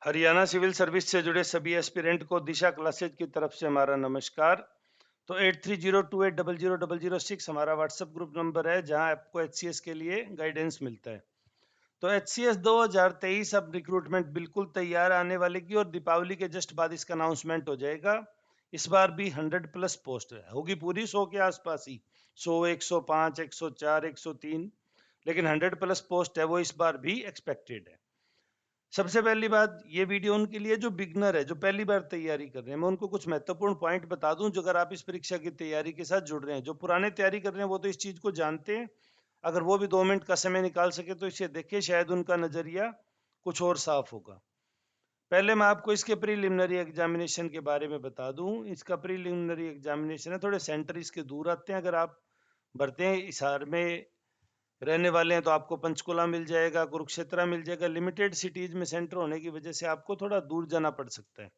Haryana civil service से जुड़े सभी एस्पिरेंट को दिशा क्लासेज की तरफ से हमारा नमस्कार। तो 8302800006 हमारा व्हाट्सएप ग्रुप नंबर है जहां आपको एचसीएस के लिए गाइडेंस मिलता है। तो एचसीएस 2023 अब रिक्रूटमेंट बिल्कुल तैयार आने वाले की और दीपावली के जस्ट बाद इसका अनाउंसमेंट हो जाएगा। इस बार भी 100+ पोस्ट होगी, पूरी 100 के आसपास ही, 100, 105, 104, 103, लेकिन 100+ पोस्ट है वो इस बार भी एक्सपेक्टेड है। सबसे पहली बात, ये वीडियो उनके लिए जो बिगनर है, जो पहली बार तैयारी कर रहे हैं। मैं उनको कुछ महत्वपूर्ण पॉइंट बता दूं जो अगर आप इस परीक्षा की तैयारी के साथ जुड़ रहे हैं। जो पुराने तैयारी कर रहे हैं वो तो इस चीज को जानते हैं, अगर वो भी 2 मिनट का समय निकाल सके तो इसे देखें, शायद उनका नजरिया कुछ और साफ होगा। पहले मैं आपको इसके प्रीलिमिनरी एग्जामिनेशन के बारे में बता दूं। इसका प्रीलिमिनरी एग्जामिनेशन है, थोड़े सेंटर इसके दूर आते हैं। अगर आप भरते हैं हिसार में रहने वाले हैं तो आपको पंचकुला मिल जाएगा, कुरुक्षेत्र मिल जाएगा। लिमिटेड सिटीज में सेंटर होने की वजह से आपको थोड़ा दूर जाना पड़ सकता है।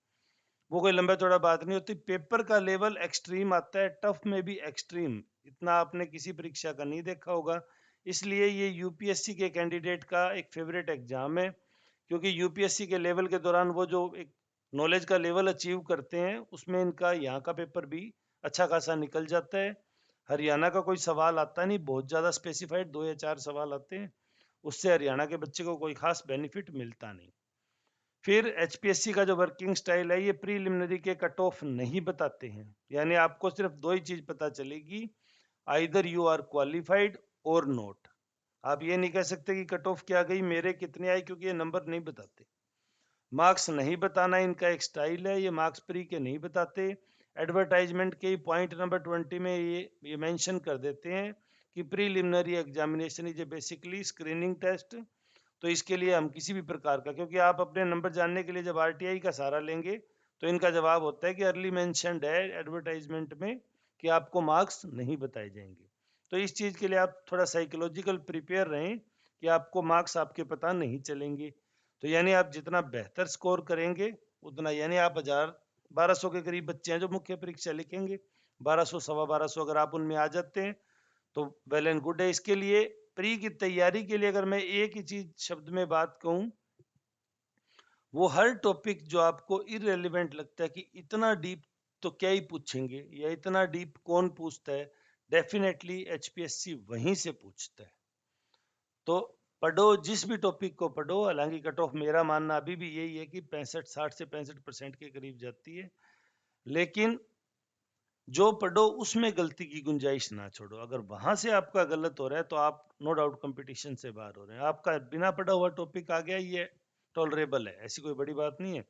वो कोई लंबा चौड़ा बात नहीं होती। पेपर का लेवल एक्सट्रीम आता है, टफ में भी एक्सट्रीम, इतना आपने किसी परीक्षा का नहीं देखा होगा। इसलिए ये यूपीएससी के कैंडिडेट का एक फेवरेट एग्जाम है, क्योंकि यूपीएससी के लेवल के दौरान वो जो एक नॉलेज का लेवल अचीव करते हैं उसमें इनका यहाँ का पेपर भी अच्छा खासा निकल जाता है। हरियाणा का कोई सवाल आता नहीं, बहुत ज़्यादा स्पेसिफाइड 2 या 4 सवाल आते हैं, उससे हरियाणा के बच्चे को कोई खास बेनिफिट मिलता नहीं। फिर एचपीएससी का जो वर्किंग स्टाइल है, ये प्रीलिमिनरी के कट ऑफ नहीं बताते हैं, यानी आपको सिर्फ दो ही चीज पता चलेगी, आइदर यू आर क्वालिफाइड और नॉट। आप ये नहीं कह सकते कि कट ऑफ क्या गई, मेरे कितने आए, क्योंकि ये नंबर नहीं बताते। मार्क्स नहीं बताना इनका एक स्टाइल है, ये मार्क्स प्री के नहीं बताते। एडवर्टाइजमेंट के पॉइंट नंबर 20 में ये मेंशन कर देते हैं कि preliminary examination is a basically screening test. तो इसके लिए हम किसी भी प्रकार का, क्योंकि आप अपने नंबर जानने के लिए जब आरटीआई का सहारा लेंगे तो इनका जवाब होता है कि अर्ली मेंशन्ड है एडवर्टाइजमेंट में कि आपको मार्क्स नहीं बताए जाएंगे। तो इस चीज के लिए आप थोड़ा साइकोलॉजिकल प्रिपेयर रहें कि आपको मार्क्स आपके पता नहीं चलेंगे। तो यानी आप जितना बेहतर स्कोर करेंगे उतना, यानी आप 1000 1200 के करीब बच्चे हैं जो मुख्य परीक्षा लिखेंगे, 1200 1250 अगर आप उनमें आ जाते हैं तो वेल एंड गुड है। इसके लिए प्री की तैयारी के लिए अगर मैं एक ही चीज शब्द में बात कहूं, वो हर टॉपिक जो आपको इररिलेवेंट लगता है कि इतना डीप तो क्या ही पूछेंगे या इतना डीप कौन पूछता है, डेफिनेटली एचपीएससी वहीं से पूछता है। तो पढ़ो, जिस भी टॉपिक को पढ़ो। हालांकि कट ऑफ मेरा मानना अभी भी यही है कि 60 से 65% के करीब जाती है, लेकिन जो पढ़ो उसमें गलती की गुंजाइश ना छोड़ो। अगर वहां से आपका गलत हो रहा है तो आप नो डाउट कंपटीशन से बाहर हो रहे हैं। आपका बिना पढ़ा हुआ टॉपिक आ गया, ये टॉलरेबल है, ऐसी कोई बड़ी बात नहीं है।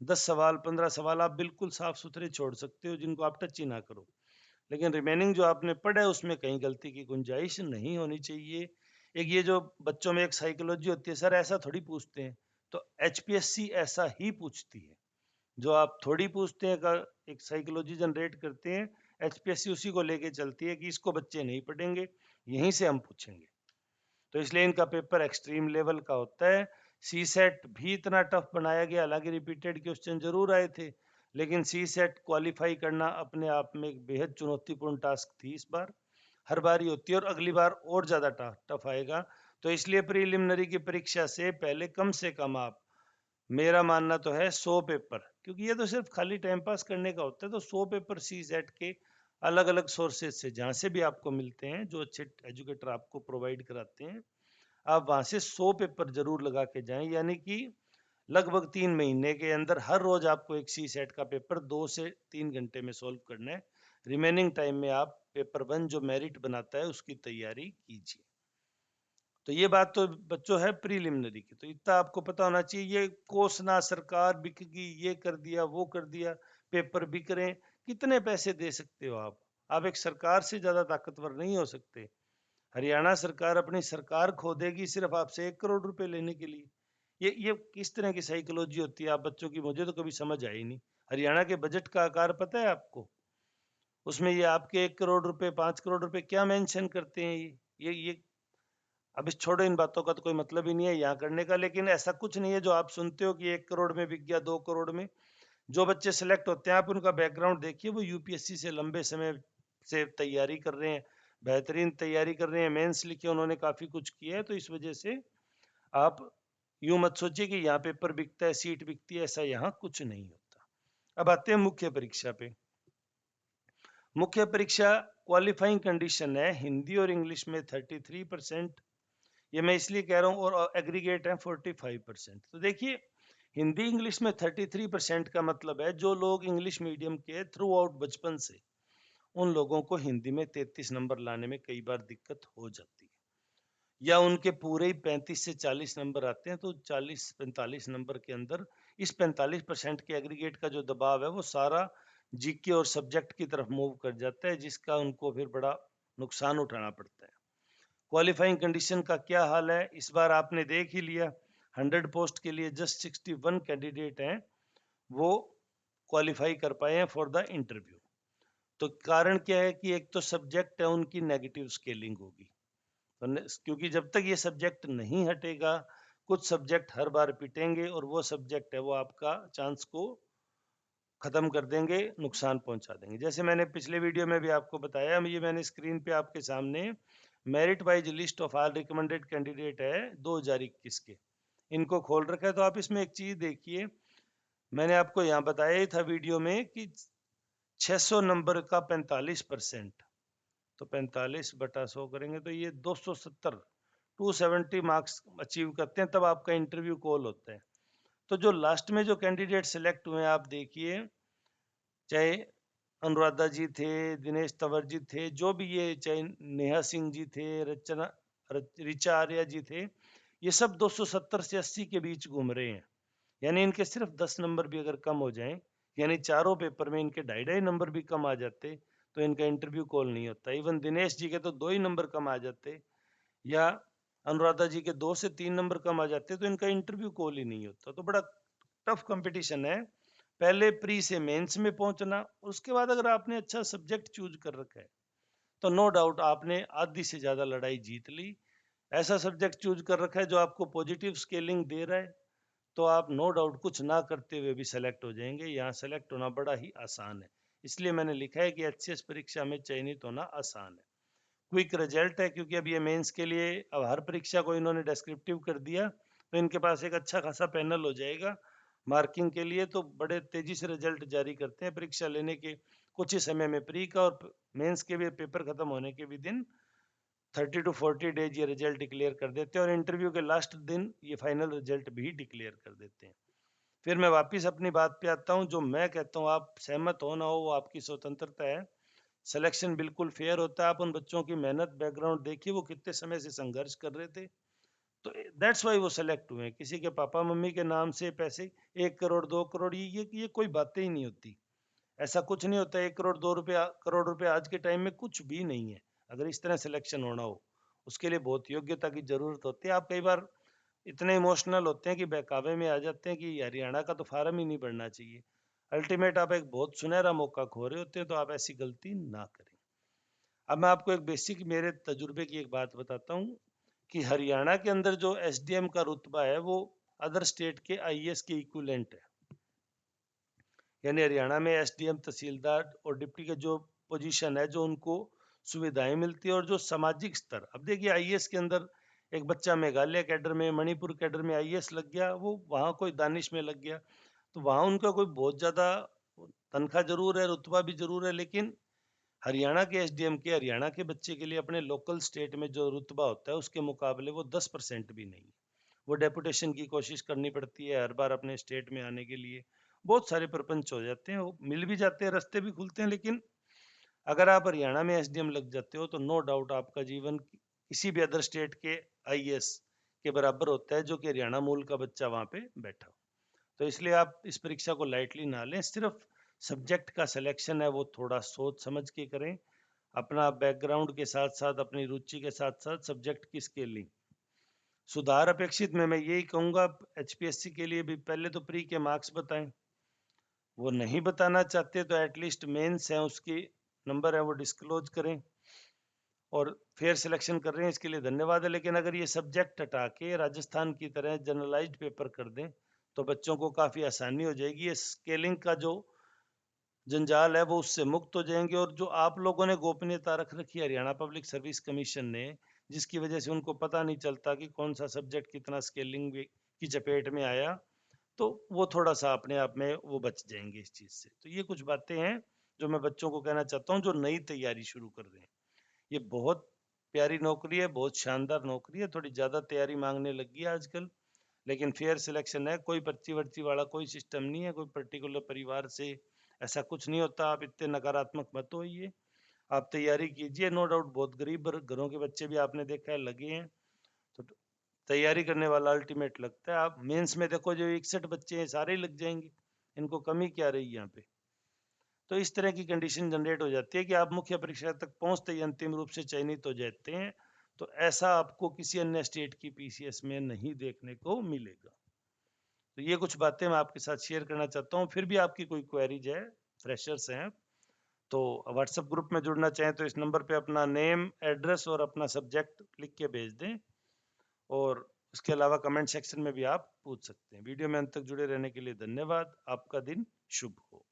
10 सवाल 15 सवाल आप बिल्कुल साफ सुथरे छोड़ सकते हो जिनको आप टच ही ना करो, लेकिन रिमेनिंग जो आपने पढ़ा है उसमें कहीं गलती की गुंजाइश नहीं होनी चाहिए। एक ये जो बच्चों में एक साइकोलॉजी होती है, सर ऐसा थोड़ी पूछते हैं, तो एचपीएससी ऐसा ही पूछती है। जो आप थोड़ी पूछते हैं का एक साइकोलॉजी जनरेट करते हैं, एचपीएससी उसी को लेके चलती है कि इसको बच्चे नहीं पढ़ेंगे, यहीं से हम पूछेंगे। तो इसलिए इनका पेपर एक्सट्रीम लेवल का होता है। सी सेट भी इतना टफ बनाया गया, हालांकि रिपीटेड क्वेश्चन जरूर आए थे, लेकिन सी सेट क्वालिफाई करना अपने आप में एक बेहद चुनौतीपूर्ण टास्क थी। इस बार हर बार ही होती है और अगली बार और ज्यादा टफ आएगा। तो इसलिए प्रीलिमिनरी की परीक्षा से पहले कम से कम आप, मेरा मानना तो है 100 पेपर, क्योंकि ये तो सिर्फ खाली टाइम पास करने का होता है, तो 100 पेपर सी सेट के अलग अलग सोर्सेज से जहाँ से भी आपको मिलते हैं, जो अच्छे एजुकेटर आपको प्रोवाइड कराते हैं, आप वहाँ से 100 पेपर जरूर लगा के जाएं। यानी कि लगभग 3 महीने के अंदर हर रोज आपको एक सी सेट का पेपर 2 से 3 घंटे में सोल्व करना है। रिमेनिंग टाइम में आप पेपर 1 जो मेरिट बनाता है उसकी तैयारी कीजिए। तो ये बात तो बच्चों है प्रीलिमिनरी की, तो इतना आपको पता होना चाहिए। ये कोसना सरकार बिकेगी, ये कर दिया वो कर दिया, पेपर बिक रहे हैं, कितने पैसे दे सकते हो आप एक सरकार से ज्यादा ताकतवर नहीं हो सकते। हरियाणा सरकार अपनी सरकार खो देगी सिर्फ आपसे 1 करोड़ रुपए लेने के लिए। ये किस तरह की साइकोलॉजी होती है आप बच्चों की, मुझे तो कभी समझ आई नहीं। हरियाणा के बजट का आकार पता है आपको? उसमें ये आपके 1 करोड़ रुपए 5 करोड़ रुपए क्या मेंशन करते हैं? ये अब इस छोड़ो, इन बातों का तो कोई मतलब ही नहीं है यहाँ करने का। लेकिन ऐसा कुछ नहीं है जो आप सुनते हो कि 1 करोड़ में बिक गया, 2 करोड़ में। जो बच्चे सिलेक्ट होते हैं आप उनका बैकग्राउंड देखिए, वो यूपीएससी से लंबे समय से तैयारी कर रहे हैं, बेहतरीन तैयारी कर रहे हैं, मेंस लिखे उन्होंने काफी कुछ किया है। तो इस वजह से आप यूं मत सोचिए कि यहाँ पेपर बिकता है, सीट बिकती है, ऐसा यहाँ कुछ नहीं होता। अब आते हैं मुख्य परीक्षा पे। मुख्य परीक्षा क्वालिफाइंग कंडीशन है हिंदी और इंग्लिश में 33%, ये मैं इसलिए कह रहा हूँ, और एग्रीगेट है 45%। तो देखिए हिंदी इंग्लिश में 33% का मतलब है जो लोग इंग्लिश मीडियम के थ्रू आउट बचपन से, उन लोगों को हिंदी में 33 नंबर लाने में कई बार दिक्कत हो जाती है, या उनके पूरे ही 35 से 40 नंबर आते हैं, तो 40-45 नंबर के अंदर इस 45% के एग्रीगेट का जो दबाव है वो सारा जीके और सब्जेक्ट की तरफ मूव कर जाता है, जिसका उनको फिर बड़ा नुकसान उठाना पड़ता है। क्वालिफाइंग कंडीशन का क्या हाल है, इस बार आपने देख ही लिया, 100 पोस्ट के लिए जस्ट 61 कैंडिडेट हैं वो क्वालिफाई कर पाए हैं फॉर द इंटरव्यू। तो कारण क्या है कि एक तो सब्जेक्ट है उनकी नेगेटिव स्केलिंग होगी, क्योंकि जब तक ये सब्जेक्ट नहीं हटेगा, कुछ सब्जेक्ट हर बार पिटेंगे और वो सब्जेक्ट है वो आपका चांस को खत्म कर देंगे, नुकसान पहुंचा देंगे। जैसे मैंने पिछले वीडियो में भी आपको बताया, ये मैंने स्क्रीन पे आपके सामने merit wise list of all recommended candidate है 2021 के, इनको खोल रखा है। तो आप इसमें एक चीज देखिए, मैंने आपको यहाँ बताया ही था वीडियो में कि 600 नंबर का 45%, तो 45/100 करेंगे तो ये 270, 270 मार्क्स अचीव करते हैं, तब आपका इंटरव्यू कॉल होता है। तो जो लास्ट में जो कैंडिडेट सिलेक्ट हुए आप देखिए, चाहे अनुराधा जी थे, दिनेश तंवर जी थे, जो भी ये, चाहे नेहा सिंह जी थे, रिचा आर्या जी थे, ये सब 270 से 80 के बीच घूम रहे हैं। यानी इनके सिर्फ 10 नंबर भी अगर कम हो जाएं, यानी चारों पेपर में इनके 2.5 नंबर भी कम आ जाते, तो इनका इंटरव्यू कॉल नहीं होता। इवन दिनेश जी के तो 2 ही नंबर कम आ जाते, या अनुराधा जी के 2 से 3 नंबर कम आ जाते, तो इनका इंटरव्यू कॉल ही नहीं होता। तो बड़ा टफ कंपटीशन है पहले प्री से मेंस में पहुंचना। उसके बाद अगर आपने अच्छा सब्जेक्ट चूज कर रखा है तो नो डाउट आपने आधी से ज्यादा लड़ाई जीत ली। ऐसा सब्जेक्ट चूज कर रखा है जो आपको पॉजिटिव स्केलिंग दे रहा है, तो आप नो डाउट कुछ ना करते हुए भी सेलेक्ट हो जाएंगे। यहाँ सेलेक्ट होना बड़ा ही आसान है, इसलिए मैंने लिखा है कि एचसीएस परीक्षा में चयनित होना आसान है। क्विक रिजल्ट है, क्योंकि अब ये मेंस के लिए अब हर परीक्षा को इन्होंने डिस्क्रिप्टिव कर दिया, तो इनके पास एक अच्छा खासा पैनल हो जाएगा मार्किंग के लिए। तो बड़े तेजी से रिजल्ट जारी करते हैं परीक्षा लेने के कुछ ही समय में। प्री का और मेंस के भी पेपर खत्म होने के भी दिन 30 to 40 डेज ये रिजल्ट डिक्लेयर कर देते हैं, और इंटरव्यू के लास्ट दिन ये फाइनल रिजल्ट भी डिक्लेयर कर देते हैं। फिर मैं वापस अपनी बात पे आता हूँ, जो मैं कहता हूँ आप सहमत हो ना हो वो आपकी स्वतंत्रता है, सिलेक्शन बिल्कुल फेयर होता है। आप उन बच्चों की मेहनत बैकग्राउंड देखिए, वो कितने समय से संघर्ष कर रहे थे, तो दैट्स वाई वो सेलेक्ट हुए। किसी के पापा मम्मी के नाम से पैसे 1 करोड़ 2 करोड़, ये कोई बातें ही नहीं होती। ऐसा कुछ नहीं होता। 1 करोड़ 2 करोड़ रुपए आज के टाइम में कुछ भी नहीं है। अगर इस तरह सिलेक्शन होना हो, उसके लिए बहुत योग्यता की जरूरत होती है। आप कई बार इतने इमोशनल होते हैं कि बहकावे में आ जाते हैं कि हरियाणा का तो फार्म ही नहीं भरना चाहिए। अल्टीमेट आप एक बहुत सुनहरा मौका खो रहे होते हैं, तो आप ऐसी गलती ना करें। अब मैं आपको एक बेसिक मेरे तजुर्बे की एक बात बताता हूँ कि हरियाणा के अंदर जो एसडीएम का रुतबा है वो अदर स्टेट के आईएएस के इक्विवेलेंट है। यानी हरियाणा में एसडीएम, तहसीलदार और डिप्टी के जो पोजीशन है, जो उनको सुविधाएं मिलती है, और जो सामाजिक स्तर, अब देखिए आईएएस के अंदर एक बच्चा मेघालय कैडर में, मणिपुर कैडर में आईएएस लग गया, वो वहाँ कोई दानिश में लग गया, तो वहाँ उनका कोई बहुत ज्यादा तनख्वाह जरूर है, रुतबा भी जरूर है, लेकिन हरियाणा के एसडीएम के हरियाणा के बच्चे के लिए अपने लोकल स्टेट में जो रुतबा होता है उसके मुकाबले वो 10% भी नहीं है। वो डेपुटेशन की कोशिश करनी पड़ती है हर बार अपने स्टेट में आने के लिए। बहुत सारे प्रपंच हो जाते हैं, वो मिल भी जाते हैं, रास्ते भी खुलते हैं, लेकिन अगर आप हरियाणा में एसडीएम लग जाते हो तो नो डाउट आपका जीवन किसी भी अदर स्टेट के आईएएस के बराबर होता है, जो कि हरियाणा मूल का बच्चा वहां पे बैठा हो। तो इसलिए आप इस परीक्षा को लाइटली ना लें। सिर्फ सब्जेक्ट का सिलेक्शन है वो थोड़ा सोच समझ के करें, अपना बैकग्राउंड के साथ साथ अपनी रुचि के साथ साथ सब्जेक्ट की स्केलिंग। सुधार अपेक्षित में मैं यही कहूंगा, एचपीएससी के लिए भी पहले तो प्री के मार्क्स बताएं, वो नहीं बताना चाहते तो एटलीस्ट मेंस है उसकी नंबर है वो डिस्क्लोज करें, और फेयर सिलेक्शन कर रहे हैं इसके लिए धन्यवाद है। लेकिन अगर ये सब्जेक्ट हटा के राजस्थान की तरह जनरलाइज्ड पेपर कर दें तो बच्चों को काफ़ी आसानी हो जाएगी। ये स्केलिंग का जो जंजाल है वो उससे मुक्त हो जाएंगे। और जो आप लोगों ने गोपनीयता रख रखी है हरियाणा पब्लिक सर्विस कमीशन ने, जिसकी वजह से उनको पता नहीं चलता कि कौन सा सब्जेक्ट कितना स्केलिंग की चपेट में आया तो वो थोड़ा सा अपने आप में वो बच जाएंगे इस चीज से। तो ये कुछ बातें हैं जो मैं बच्चों को कहना चाहता हूँ जो नई तैयारी शुरू कर रहे हैं। ये बहुत प्यारी नौकरी है, बहुत शानदार नौकरी है, थोड़ी ज्यादा तैयारी मांगने लगी है आजकल, लेकिन फेयर सिलेक्शन है, कोई पर्ची वर्ची वाला कोई सिस्टम नहीं है, कोई पर्टिकुलर परिवार से ऐसा कुछ नहीं होता। आप इतने नकारात्मक मत होइए, आप तैयारी कीजिए। नो डाउट बहुत गरीब घरों के बच्चे भी आपने देखा है लगे हैं, तो तैयारी करने वाला अल्टीमेट लगता है। आप मेंस में देखो जो 61 बच्चे हैं सारे ही लग जाएंगे, इनको कमी क्या रही यहाँ पे। तो इस तरह की कंडीशन जनरेट हो जाती है कि आप मुख्य परीक्षा तक पहुंचते ही अंतिम रूप से चयनित हो जाते हैं। तो ऐसा आपको किसी अन्य स्टेट की पीसीएस में नहीं देखने को मिलेगा। तो ये कुछ बातें मैं आपके साथ शेयर करना चाहता हूँ। फिर भी आपकी कोई क्वेरीज है, फ्रेशर्स हैं तो व्हाट्सएप ग्रुप में जुड़ना चाहें तो इस नंबर पे अपना नेम, एड्रेस और अपना सब्जेक्ट लिख के भेज दें। और उसके अलावा कमेंट सेक्शन में भी आप पूछ सकते हैं। वीडियो में अंत तक जुड़े रहने के लिए धन्यवाद। आपका दिन शुभ हो।